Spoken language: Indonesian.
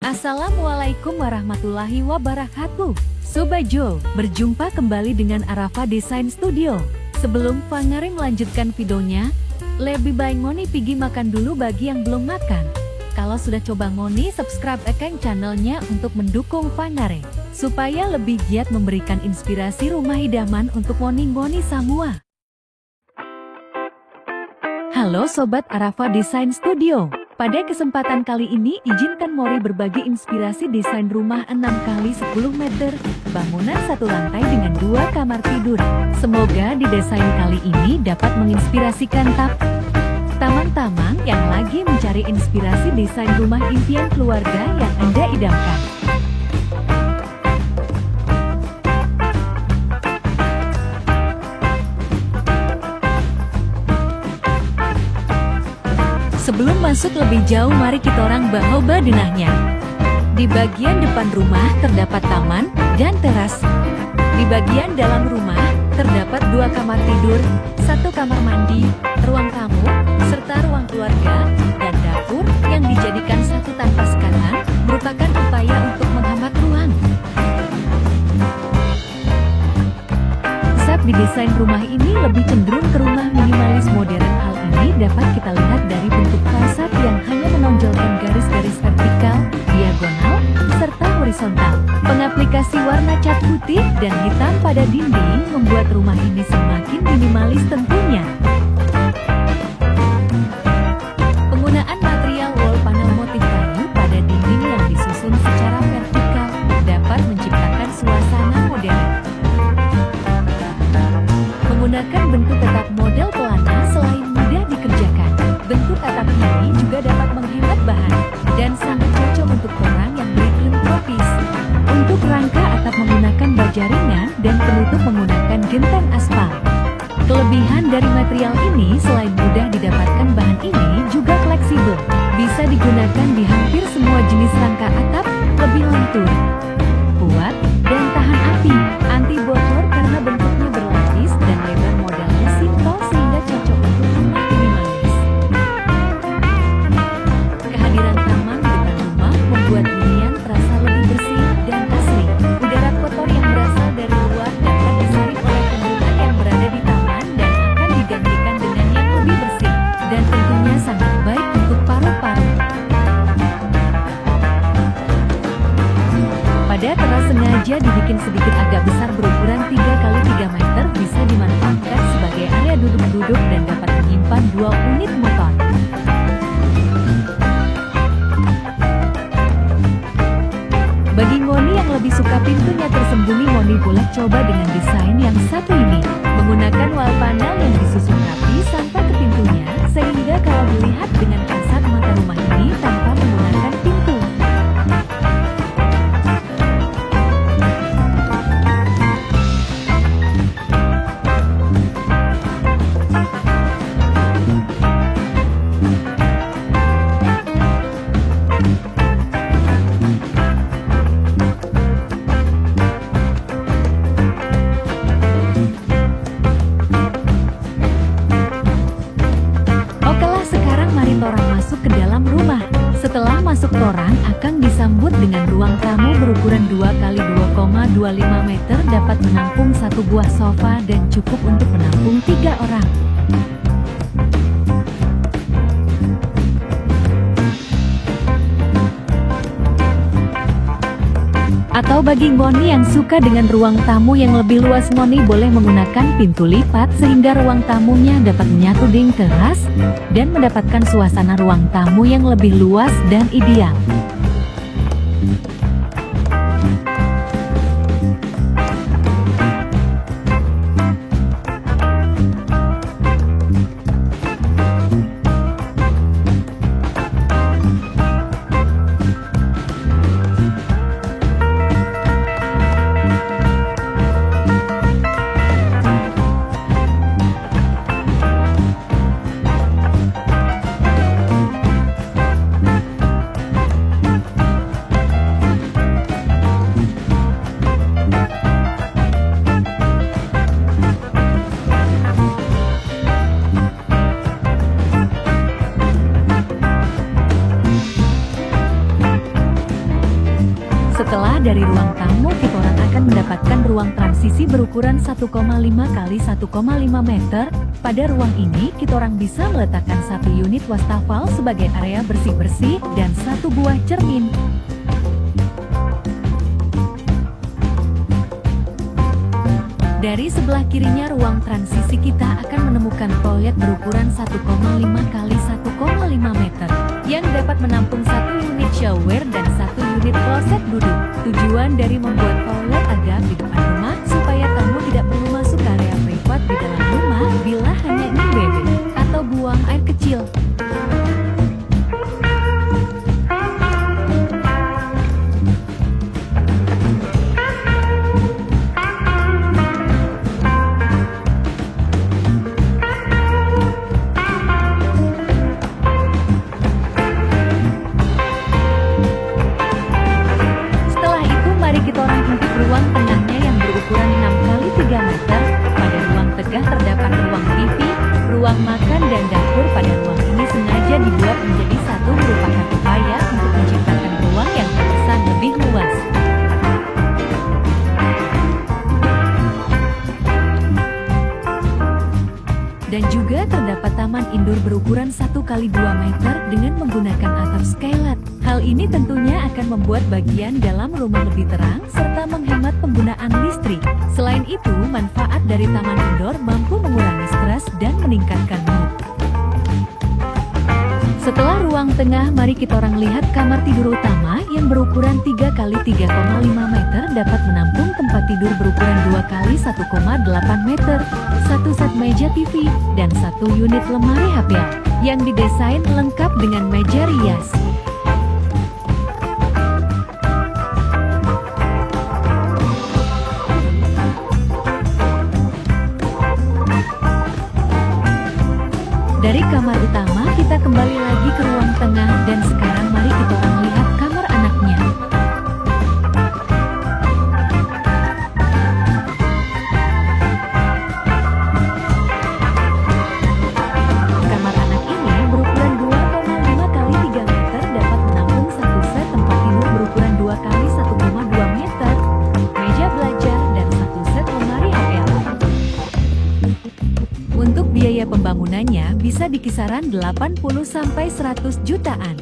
Assalamualaikum warahmatullahi wabarakatuh. Sobat Jo, berjumpa kembali dengan Arafa Desain Studio. Sebelum Fangare melanjutkan videonya, lebih baik Ngoni pergi makan dulu bagi yang belum makan. Kalau sudah coba Ngoni subscribe akan channelnya untuk mendukung Fangare, supaya lebih giat memberikan inspirasi rumah idaman untuk Ngoni semua. Halo Sobat Arafa Desain Studio. Pada kesempatan kali ini izinkan Mori berbagi inspirasi desain rumah 6x10 meter, bangunan satu lantai dengan 2 kamar tidur. Semoga di desain kali ini dapat menginspirasikan taman-taman yang lagi mencari inspirasi desain rumah impian keluarga yang Anda idamkan. Sebelum masuk lebih jauh, mari kita orang bahoba denahnya. Di bagian depan rumah terdapat taman dan teras. Di bagian dalam rumah terdapat 2 kamar tidur, 1 kamar mandi, ruang tamu, serta ruang keluarga, dan dapur yang dijadikan satu tanpa sekatan, merupakan upaya untuk menghemat ruang. Saat didesain rumah ini lebih cenderung ke rumah minimalis modern. Hal ini dapat kita lihat dari bentuk fasad yang hanya menonjolkan garis-garis vertikal, diagonal, serta horizontal. Pengaplikasi warna cat putih dan hitam pada dinding membuat rumah ini semakin minimalis tentunya. Penggunaan material wall panel motif kayu pada dinding yang disusun secara vertikal dapat menciptakan suasana modern. Menggunakan bentuk atap model pelana selain mudah dikerjakan, bentuk atap ini juga dapat menghemat bahan dan sangat cocok untuk orang yang beriklim tropis. Untuk rangka atap menggunakan baja ringan dan penutup menggunakan genteng aspal. Kelebihan dari material ini selain mudah didapatkan, bahan ini juga fleksibel, bisa digunakan di hampir semua jenis rangka atap, lebih lentur, kuat, dan tahan api, anti bocor karena bentuknya berlapis dan lebar modelnya simpel sehingga cocok untuk rumah minimalis. Kehadiran taman di depan rumah membuat hunian terasa lebih bersih dan asri. Udara kotor yang berasal dari luar dapat disaring oleh kandungan yang berada di taman dan akan digantikan dengan yang lebih bersih dan tentunya sangat baik untuk paru-paru. Pada teras sengaja dibikin sedikit agak besar berukuran 3x3 meter, bisa dimanfaatkan sebagai area duduk-duduk dan dapat menyimpan 2 unit motor. Bagi Ngoni yang lebih suka pintunya tersembunyi, Ngoni boleh coba dengan desain yang satu ini. Menggunakan wall panel yang disusun rapi sampai ke pintunya, sehingga kalau dilihat dengan kasat mata rumah ini tanpa menggunakan pintu. Setelah masuk torang, akan disambut dengan ruang tamu berukuran 2x2,25 meter, dapat menampung 1 buah sofa dan cukup untuk menampung 3 orang. Atau bagi Ngoni yang suka dengan ruang tamu yang lebih luas, Ngoni boleh menggunakan pintu lipat sehingga ruang tamunya dapat menyatu dengan teras dan mendapatkan suasana ruang tamu yang lebih luas dan ideal. Setelah dari ruang tamu, kita orang akan mendapatkan ruang transisi berukuran 1,5 kali 1,5 meter. Pada ruang ini, kita orang bisa meletakkan satu unit wastafel sebagai area bersih-bersih dan satu buah cermin. Dari sebelah kirinya ruang transisi kita akan menemukan toilet berukuran 1,5 kali 1,5 meter yang dapat menampung satu unit shower dan satu unit kloset duduk. Tujuan dari membuat toilet agak di depan rumah supaya tamu tidak perlu masuk ke area privat di dalam rumah bila hanya ingin BB atau buang air kecil. Ruang tengahnya yang berukuran 6 kali 3 meter. Pada ruang tengah terdapat ruang TV, ruang makan dan dapur. Pada ruang ini sengaja dibuat menjadi satu merupakan upaya untuk menciptakan ruang yang terkesan lebih luas. Dan juga terdapat taman indoor berukuran 1 kali 2 meter dengan menggunakan atap skylight. Hal ini tentunya akan membuat bagian dalam rumah lebih terang serta menghemat penggunaan listrik. Selain itu, manfaat dari taman indoor mampu mengurangi stres dan meningkatkan mood. Setelah ruang tengah, mari kita orang lihat kamar tidur utama yang berukuran 3 kali 3,5 meter dapat menampung tempat tidur berukuran 2 kali 1,8 meter, satu set meja TV, dan satu unit lemari HP yang didesain lengkap dengan meja rias. Dari kamar utama, kita kembali lagi ke ruang tengah dan sekarang mari kita orang lihat kamar anaknya. Kamar anak ini berukuran 2,5 kali 3 meter dapat menampung satu set tempat tidur berukuran 2 kali 1,2 meter, meja belajar, dan satu set lemari HP. Untuk biaya pembangunannya bisa di kisaran 80 sampai 100 jutaan.